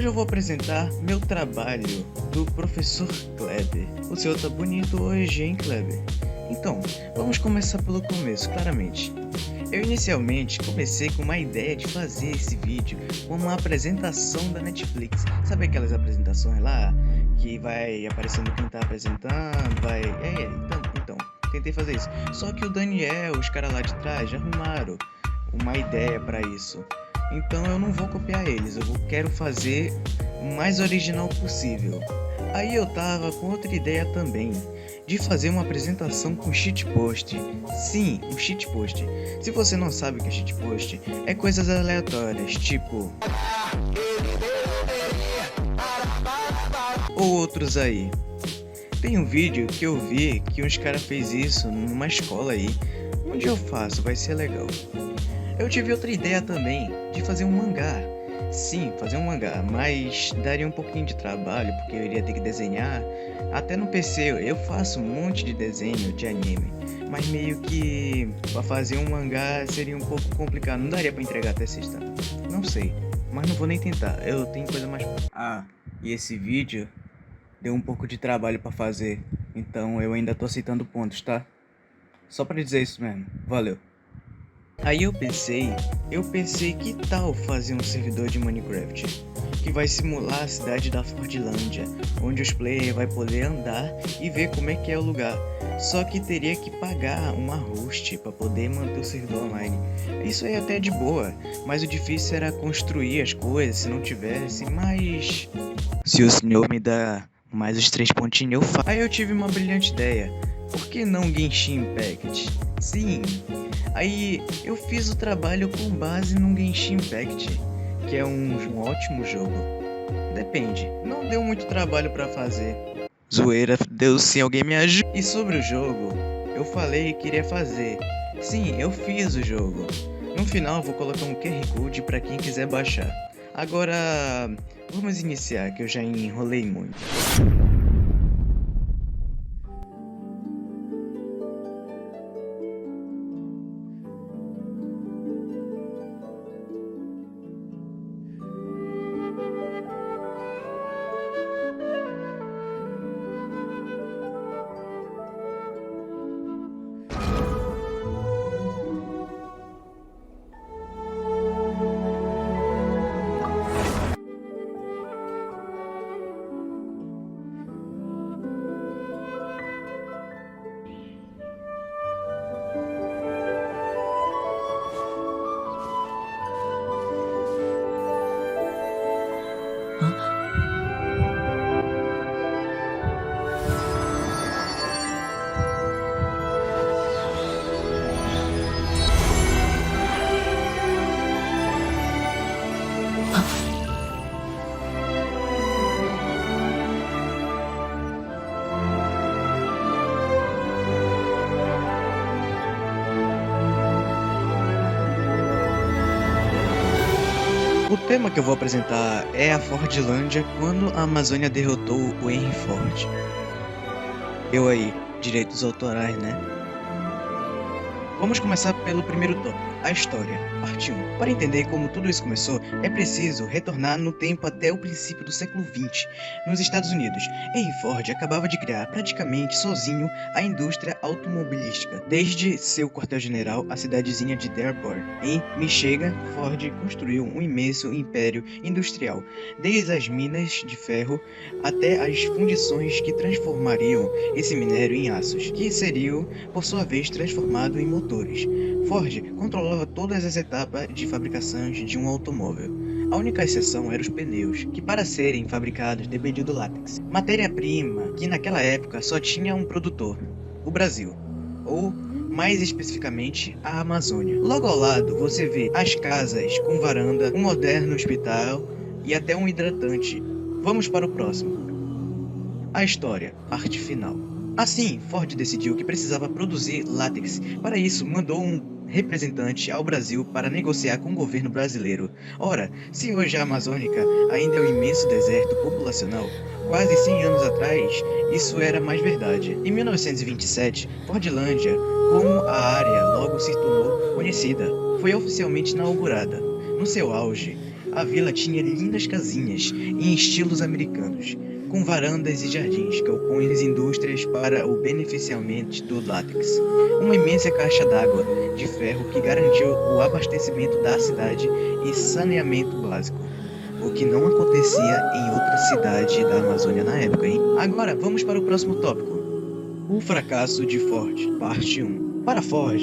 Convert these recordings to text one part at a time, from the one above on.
Hoje eu vou apresentar meu trabalho do professor Kleber. O senhor tá bonito hoje, hein, Kleber? Então, vamos começar pelo começo, claramente. Eu inicialmente comecei com uma ideia de fazer esse vídeo como uma apresentação da Netflix. Sabe aquelas apresentações lá que vai aparecendo quem tá apresentando, vai... Então, tentei fazer isso. Só que o Daniel, os caras lá de trás já arrumaram uma ideia pra isso. Então eu não vou copiar eles, quero fazer o mais original possível. Aí eu tava com outra ideia também, de fazer uma apresentação com shitpost. Sim, um shitpost. Se você não sabe o que é shitpost, é coisas aleatórias, tipo... ou outros aí. Tem um vídeo que eu vi que uns caras fez isso numa escola aí. Onde eu faço, vai ser legal. Eu tive outra ideia também, de fazer um mangá. Sim, fazer um mangá, mas daria um pouquinho de trabalho, porque eu iria ter que desenhar. Até no PC eu faço um monte de desenho de anime, mas meio que pra fazer um mangá seria um pouco complicado, não daria pra entregar até sexta. Não sei, mas não vou nem tentar, eu tenho coisa mais... e esse vídeo deu um pouco de trabalho pra fazer, então eu ainda tô aceitando pontos, tá? Só pra dizer isso mesmo, valeu. Aí eu pensei que tal fazer um servidor de Minecraft que vai simular a cidade da Fordlândia, onde os players vai poder andar e ver como é que é o lugar. Só que teria que pagar uma host para poder manter o servidor online. Isso aí até é de boa, mas o difícil era construir as coisas se não tivesse, mas... se o senhor me dá mais os 3 pontinhos eu faço. Aí eu tive uma brilhante ideia, por que não Genshin Impact? Sim, aí eu fiz o trabalho com base no Genshin Impact, que é um ótimo jogo. Depende, não deu muito trabalho pra fazer. Zoeira, deu sim, alguém me ajuda. E sobre o jogo, eu falei que iria fazer. Sim, eu fiz o jogo. No final vou colocar um QR Code pra quem quiser baixar. Agora, vamos iniciar, que eu já enrolei muito. O tema que eu vou apresentar é a Fordlândia quando a Amazônia derrotou o Henry Ford. Eu aí, direitos autorais, né? Vamos começar pelo primeiro tópico, a história, parte 1. Para entender como tudo isso começou, é preciso retornar no tempo até o princípio do século XX, nos Estados Unidos. Henry Ford acabava de criar praticamente sozinho a indústria automobilística. Desde seu quartel-general, a cidadezinha de Dearborn, em Michigan, Ford construiu um imenso império industrial, desde as minas de ferro até as fundições que transformariam esse minério em aços, que seriam, por sua vez, transformado em motores. Ford controlava todas as etapas de fabricação de um automóvel. A única exceção eram os pneus, que para serem fabricados dependiam do látex, matéria-prima que naquela época só tinha um produtor, o Brasil, ou mais especificamente a Amazônia. Logo ao lado você vê as casas com varanda, um moderno hospital e até um hidratante. Vamos para o próximo. A história, parte final. Assim, Ford decidiu que precisava produzir látex. Para isso, mandou um representante ao Brasil para negociar com o governo brasileiro. Ora, se hoje a Amazônica ainda é um imenso deserto populacional, quase 100 anos atrás, isso era mais verdade. Em 1927, Fordlândia, como a área logo se tornou conhecida, foi oficialmente inaugurada. No seu auge, A vila tinha lindas casinhas em estilos americanos, com varandas e jardins, galpões e indústrias para o beneficiamento do látex. Uma imensa caixa d'água de ferro que garantiu o abastecimento da cidade e saneamento básico, o que não acontecia em outra cidade da Amazônia na época, hein? Agora, vamos para o próximo tópico. O fracasso de Ford, parte 1. Para Ford,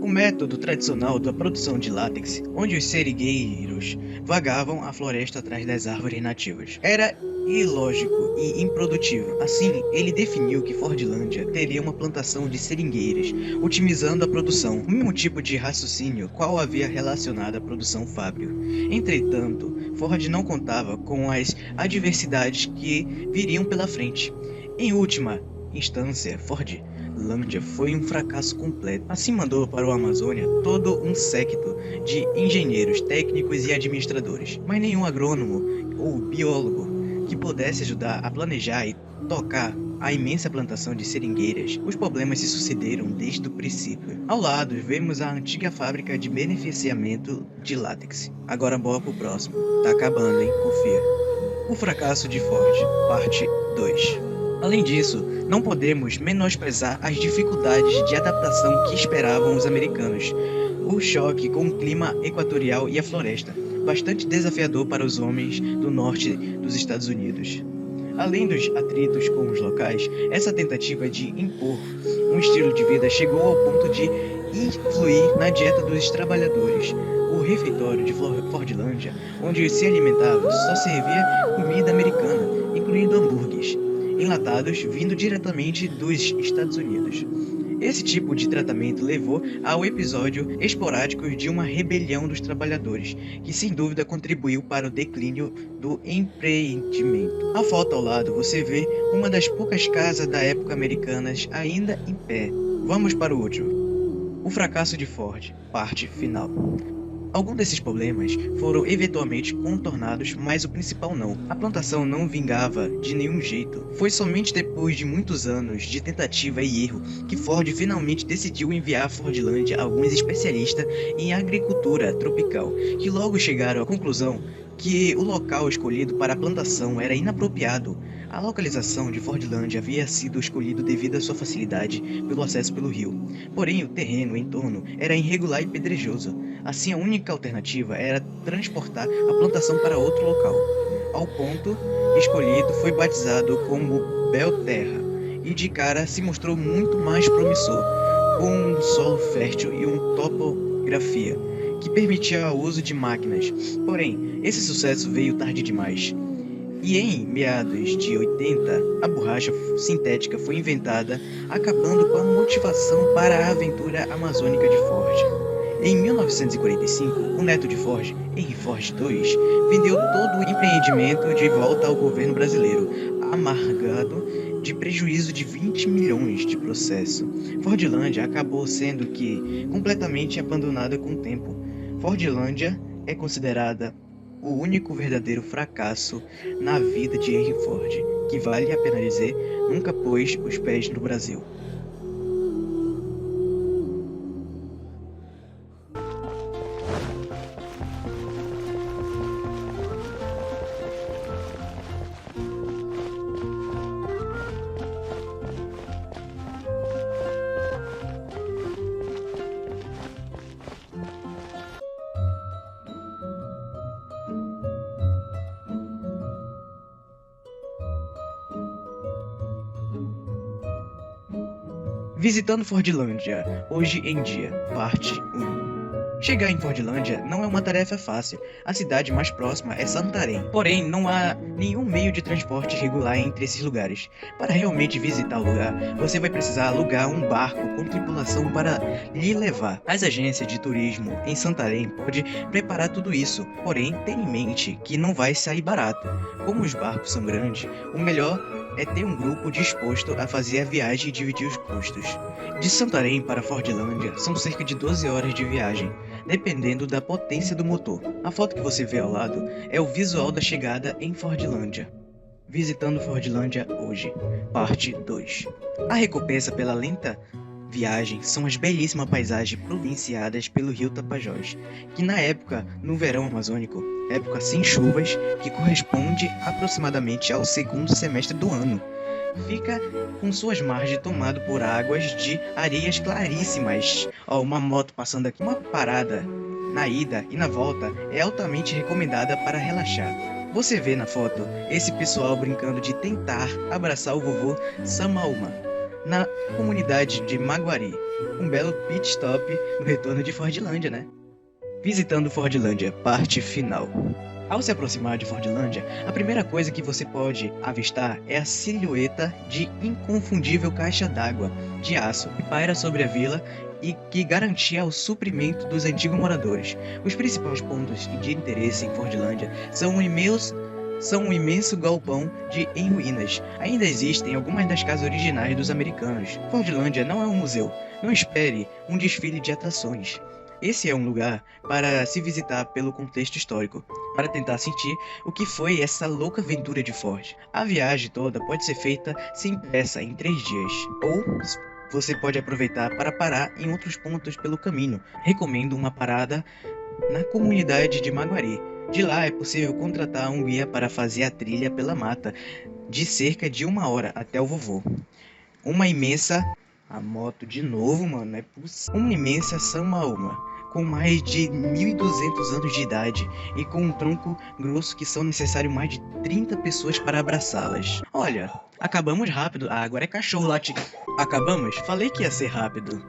o método tradicional da produção de látex, onde os seringueiros vagavam a floresta atrás das árvores nativas, era ilógico e improdutivo. Assim, ele definiu que Fordlândia teria uma plantação de seringueiras, otimizando a produção, o mesmo tipo de raciocínio qual havia relacionado à produção fábrica. Entretanto, Ford não contava com as adversidades que viriam pela frente. Em última instância, Fordlândia foi um fracasso completo. Assim mandou para o Amazônia todo um séquito de engenheiros, técnicos e administradores, mas nenhum agrônomo ou biólogo que pudesse ajudar a planejar e tocar a imensa plantação de seringueiras. Os problemas se sucederam desde o princípio. Ao lado, vemos a antiga fábrica de beneficiamento de látex. Agora bora pro próximo. Tá acabando, hein? Confia. O fracasso de Ford, parte 2. Além disso, não podemos menosprezar as dificuldades de adaptação que esperavam os americanos. O choque com o clima equatorial e a floresta, bastante desafiador para os homens do norte dos Estados Unidos. Além dos atritos com os locais, essa tentativa de impor um estilo de vida chegou ao ponto de influir na dieta dos trabalhadores. O refeitório de Fordlândia, onde se alimentava, só servia comida americana, incluindo hambúrgueres enlatados vindo diretamente dos Estados Unidos. Esse tipo de tratamento levou ao episódio esporádico de uma rebelião dos trabalhadores, que sem dúvida contribuiu para o declínio do empreendimento. A foto ao lado você vê uma das poucas casas da época americanas ainda em pé. Vamos para o último. O fracasso de Ford, parte final. Alguns desses problemas foram eventualmente contornados, mas o principal não. A plantação não vingava de nenhum jeito. Foi somente depois de muitos anos de tentativa e erro que Ford finalmente decidiu enviar a Fordlândia alguns especialistas em agricultura tropical, que logo chegaram à conclusão que o local escolhido para a plantação era inapropriado. A localização de Fordlândia havia sido escolhido devido à sua facilidade pelo acesso pelo rio. Porém, o terreno em torno era irregular e pedregoso. Assim, a única alternativa era transportar a plantação para outro local. Ao ponto escolhido foi batizado como Belterra e de cara se mostrou muito mais promissor, com um solo fértil e uma topografia que permitia o uso de máquinas. Porém, esse sucesso veio tarde demais. E em meados de 80, a borracha sintética foi inventada, acabando com a motivação para a aventura amazônica de Ford. Em 1945, o neto de Ford, Henry Ford II, vendeu todo o empreendimento de volta ao governo brasileiro, amargado de prejuízo de 20 milhões de processo. Fordlândia acabou sendo completamente abandonada com o tempo. Fordlândia é considerada o único verdadeiro fracasso na vida de Henry Ford, que vale a pena dizer, nunca pôs os pés no Brasil. Visitando Fordlândia, hoje em dia, parte 1. Chegar em Fordlândia não é uma tarefa fácil. A cidade mais próxima é Santarém. Porém, não há nenhum meio de transporte regular entre esses lugares. Para realmente visitar o lugar, você vai precisar alugar um barco com tripulação para lhe levar. As agências de turismo em Santarém podem preparar tudo isso, porém, tenha em mente que não vai sair barato. Como os barcos são grandes, o melhor é ter um grupo disposto a fazer a viagem e dividir os custos. De Santarém para Fordlândia são cerca de 12 horas de viagem, dependendo da potência do motor. A foto que você vê ao lado é o visual da chegada em Fordlândia. Visitando Fordlândia hoje, parte 2. A recompensa pela lenta viagem são as belíssimas paisagens provinciadas pelo rio Tapajós, que na época, no verão amazônico, época sem chuvas, que corresponde aproximadamente ao segundo semestre do ano, fica com suas margens tomado por águas de areias claríssimas. Ó, uma moto passando aqui, uma parada na ida e na volta é altamente recomendada para relaxar. Você vê na foto esse pessoal brincando de tentar abraçar o vovô Samaúma na comunidade de Maguari. Um belo pit stop no retorno de Fordlândia, né? Visitando Fordlândia, parte final. Ao se aproximar de Fordlândia, a primeira coisa que você pode avistar é a silhueta de inconfundível caixa d'água de aço que paira sobre a vila e que garantia o suprimento dos antigos moradores. Os principais pontos de interesse em Fordlândia são um imenso galpão em ruínas. Ainda existem algumas das casas originais dos americanos. Fordlândia não é um museu. Não espere um desfile de atrações. Esse é um lugar para se visitar pelo contexto histórico, para tentar sentir o que foi essa louca aventura de Ford. A viagem toda pode ser feita sem pressa em 3 dias, ou você pode aproveitar para parar em outros pontos pelo caminho. Recomendo uma parada na comunidade de Maguari. De lá é possível contratar um guia para fazer a trilha pela mata de cerca de 1 hora até o vovô. A moto de novo, mano, não é possível. Uma imensa Samaúma, com mais de 1.200 anos de idade e com um tronco grosso que são necessários mais de 30 pessoas para abraçá-las. Olha, acabamos rápido. Ah, agora é cachorro lá, Acabamos? Falei que ia ser rápido.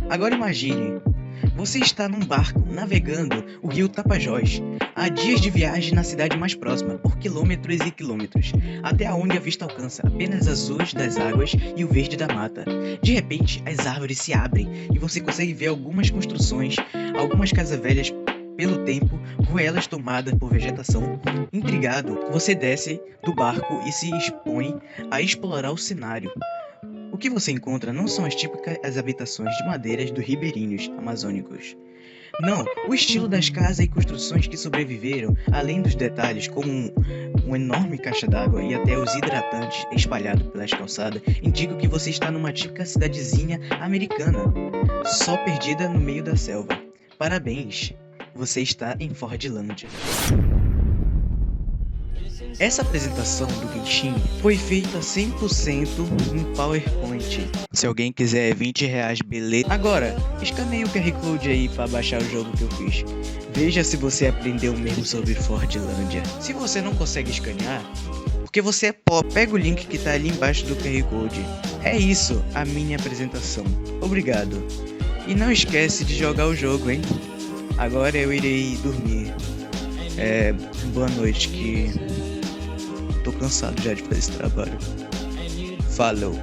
Agora imagine, você está num barco navegando o rio Tapajós, há dias de viagem na cidade mais próxima, por quilômetros e quilômetros, até onde a vista alcança apenas azuis das águas e o verde da mata. De repente, as árvores se abrem e você consegue ver algumas construções, algumas casas velhas pelo tempo, com elas tomadas por vegetação. Intrigado, você desce do barco e se expõe a explorar o cenário. O que você encontra não são as típicas habitações de madeiras dos ribeirinhos amazônicos. Não, o estilo das casas e construções que sobreviveram, além dos detalhes como uma enorme caixa d'água e até os hidratantes espalhados pelas calçadas, indicam que você está numa típica cidadezinha americana, só perdida no meio da selva. Parabéns, você está em Fordlândia. Essa apresentação do Genshin foi feita 100% em PowerPoint. Se alguém quiser R$20, beleza. Agora, escaneie o QR Code aí para baixar o jogo que eu fiz. Veja se você aprendeu mesmo sobre Fordlândia. Se você não consegue escanear, porque você é pobre, pega o link que tá ali embaixo do QR Code. É isso, a minha apresentação. Obrigado. E não esquece de jogar o jogo, hein? Agora eu irei dormir. Boa noite, que tô cansado já de fazer esse trabalho. Falou.